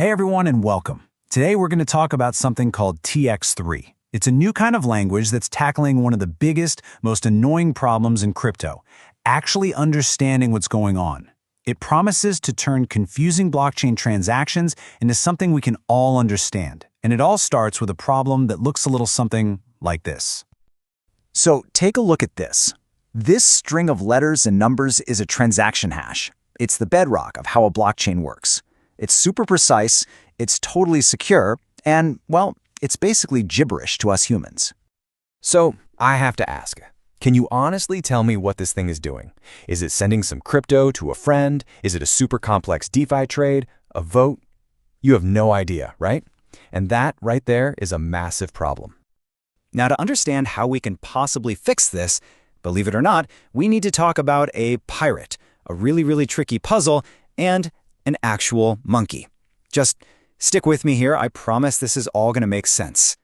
Hey everyone and welcome. Today we're going to talk about something called TX3. It's a new kind of language that's tackling one of the biggest, most annoying problems in crypto, actually understanding what's going on. It promises to turn confusing blockchain transactions into something we can all understand. And it all starts with a problem that looks a little something like this. So take a look at this. This string of letters and numbers is a transaction hash. It's the bedrock of how a blockchain works. It's super precise, it's totally secure, and, well, it's basically gibberish to us humans. So I have to ask, can you honestly tell me what this thing is doing? Is it sending some crypto to a friend? Is it a super complex DeFi trade? A vote? You have no idea, right? And that right there is a massive problem. Now, to understand how we can possibly fix this, believe it or not, we need to talk about a pirate, a really tricky puzzle, and an actual monkey. Just stick with me here. I promise this is all going to make sense.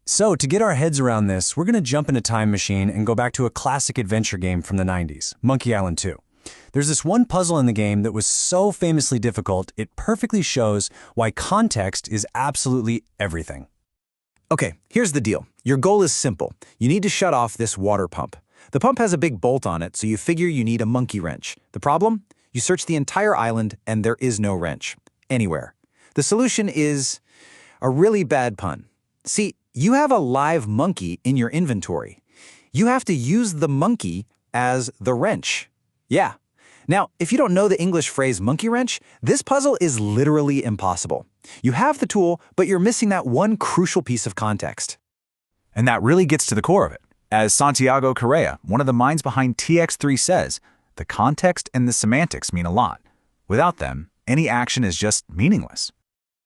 So to get our heads around this, we're going to jump in a time machine and go back to a classic adventure game from the 90s, Monkey Island 2. There's this one puzzle in the game that was so famously difficult, it perfectly shows why context is absolutely everything. Okay, here's the deal. Your goal is simple. You need to shut off this water pump. The pump has a big bolt on it, so you figure you need a monkey wrench. The problem? You search the entire island and there is no wrench. Anywhere. The solution is a really bad pun. See, you have a live monkey in your inventory. You have to use the monkey as the wrench. Yeah. Now, if you don't know the English phrase monkey wrench, this puzzle is literally impossible. You have the tool, but you're missing that one crucial piece of context. And that really gets to the core of it. As Santiago Carmuega, one of the minds behind TX3 says, the context and the semantics mean a lot. Without them, any action is just meaningless.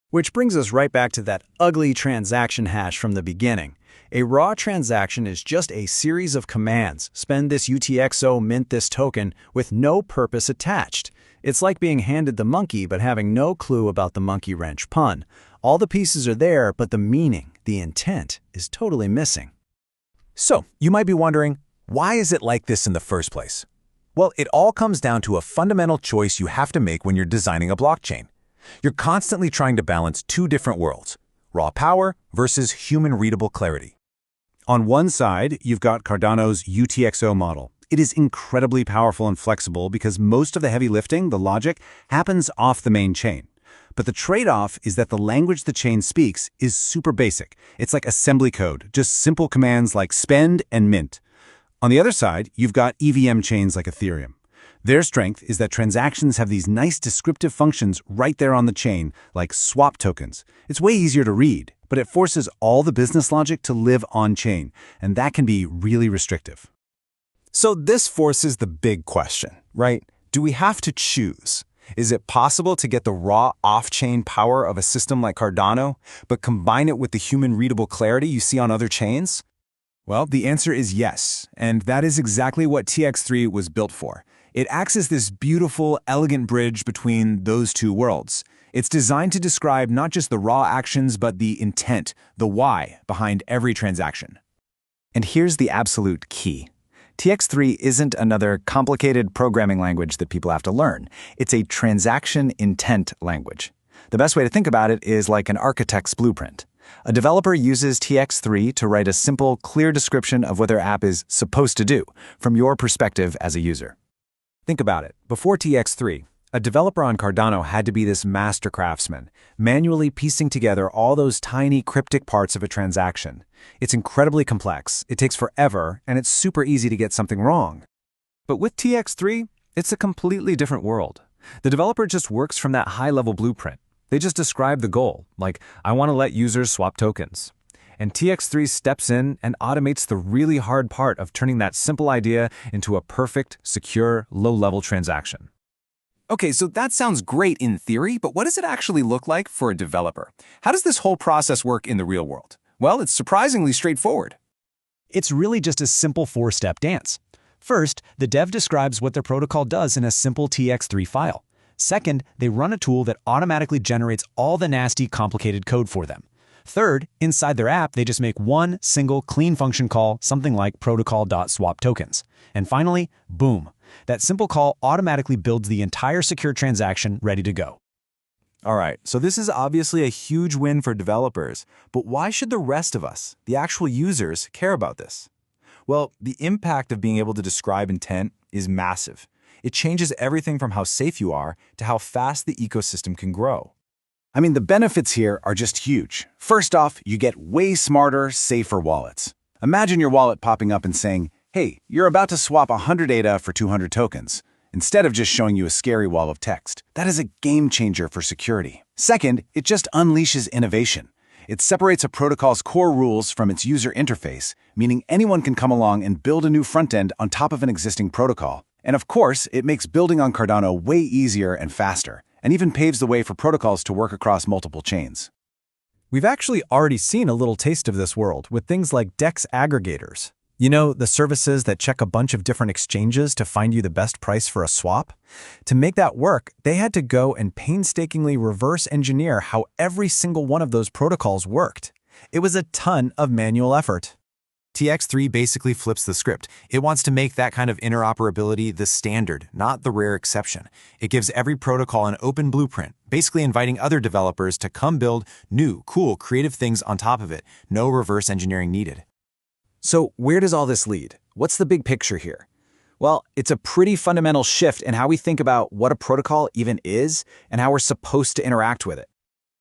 Which brings us right back to that ugly transaction hash from the beginning. A raw transaction is just a series of commands, spend this UTXO, mint this token, with no purpose attached. It's like being handed the monkey but having no clue about the monkey wrench pun. All the pieces are there, but the meaning, the intent, is totally missing. So, you might be wondering, why is it like this in the first place? Well, it all comes down to a fundamental choice you have to make when you're designing a blockchain. You're constantly trying to balance two different worlds, raw power versus human-readable clarity. On one side, you've got Cardano's UTXO model. It is incredibly powerful and flexible because most of the heavy lifting, the logic, happens off the main chain. But the trade-off is that the language the chain speaks is super basic. It's like assembly code, just simple commands like spend and mint. On the other side, you've got EVM chains like Ethereum. Their strength is that transactions have these nice descriptive functions right there on the chain, like swap tokens. It's way easier to read, but it forces all the business logic to live on-chain, and that can be really restrictive. So this forces the big question, right? Do we have to choose? Is it possible to get the raw off-chain power of a system like Cardano, but combine it with the human-readable clarity you see on other chains? Well, the answer is yes, and that is exactly what TX3 was built for. It acts as this beautiful, elegant bridge between those two worlds. It's designed to describe not just the raw actions, but the intent, the why, behind every transaction. And here's the absolute key. TX3 isn't another complicated programming language that people have to learn. It's a transaction intent language. The best way to think about it is like an architect's blueprint. A developer uses TX3 to write a simple, clear description of what their app is supposed to do, from your perspective as a user. Think about it. Before TX3, a developer on Cardano had to be this master craftsman, manually piecing together all those tiny cryptic parts of a transaction. It's incredibly complex, it takes forever, and it's super easy to get something wrong. But with TX3, it's a completely different world. The developer just works from that high-level blueprint. They just describe the goal, like, I want to let users swap tokens. And TX3 steps in and automates the really hard part of turning that simple idea into a perfect, secure, low-level transaction. Okay, so that sounds great in theory, but what does it actually look like for a developer? How does this whole process work in the real world? Well, it's surprisingly straightforward. It's really just a simple four-step dance. First, the dev describes what their protocol does in a simple TX3 file. Second, they run a tool that automatically generates all the nasty, complicated code for them. Third, inside their app, they just make one single clean function call, something like protocol.swapTokens. And finally, boom, that simple call automatically builds the entire secure transaction ready to go. All right, so this is obviously a huge win for developers, but why should the rest of us, the actual users, care about this? Well, the impact of being able to describe intent is massive. It changes everything from how safe you are to how fast the ecosystem can grow. I mean, the benefits here are just huge. First off, you get way smarter, safer wallets. Imagine your wallet popping up and saying, hey, you're about to swap 100 ADA for 200 tokens, instead of just showing you a scary wall of text. That is a game changer for security. Second, it just unleashes innovation. It separates a protocol's core rules from its user interface, meaning anyone can come along and build a new front-end on top of an existing protocol. And of course, it makes building on Cardano way easier and faster, and even paves the way for protocols to work across multiple chains. We've actually already seen a little taste of this world with things like DEX aggregators. You know, the services that check a bunch of different exchanges to find you the best price for a swap? To make that work, they had to go and painstakingly reverse engineer how every single one of those protocols worked. It was a ton of manual effort. TX3 basically flips the script. It wants to make that kind of interoperability the standard, not the rare exception. It gives every protocol an open blueprint, basically inviting other developers to come build new, cool, creative things on top of it. No reverse engineering needed. So where does all this lead? What's the big picture here? Well, it's a pretty fundamental shift in how we think about what a protocol even is and how we're supposed to interact with it.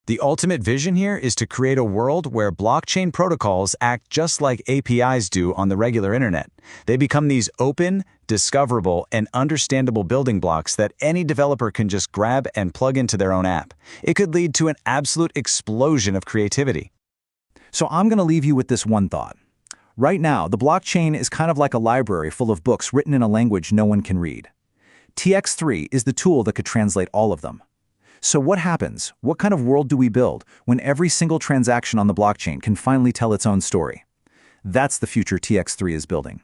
The ultimate vision here is to create a world where blockchain protocols act just like APIs do on the regular internet. They become these open, discoverable, and understandable building blocks that any developer can just grab and plug into their own app. It could lead to an absolute explosion of creativity. So I'm going to leave you with this one thought. Right now, the blockchain is kind of like a library full of books written in a language no one can read. TX3 is the tool that could translate all of them. So what happens? What kind of world do we build when every single transaction on the blockchain can finally tell its own story? That's the future TX3 is building.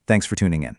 Thanks for tuning in.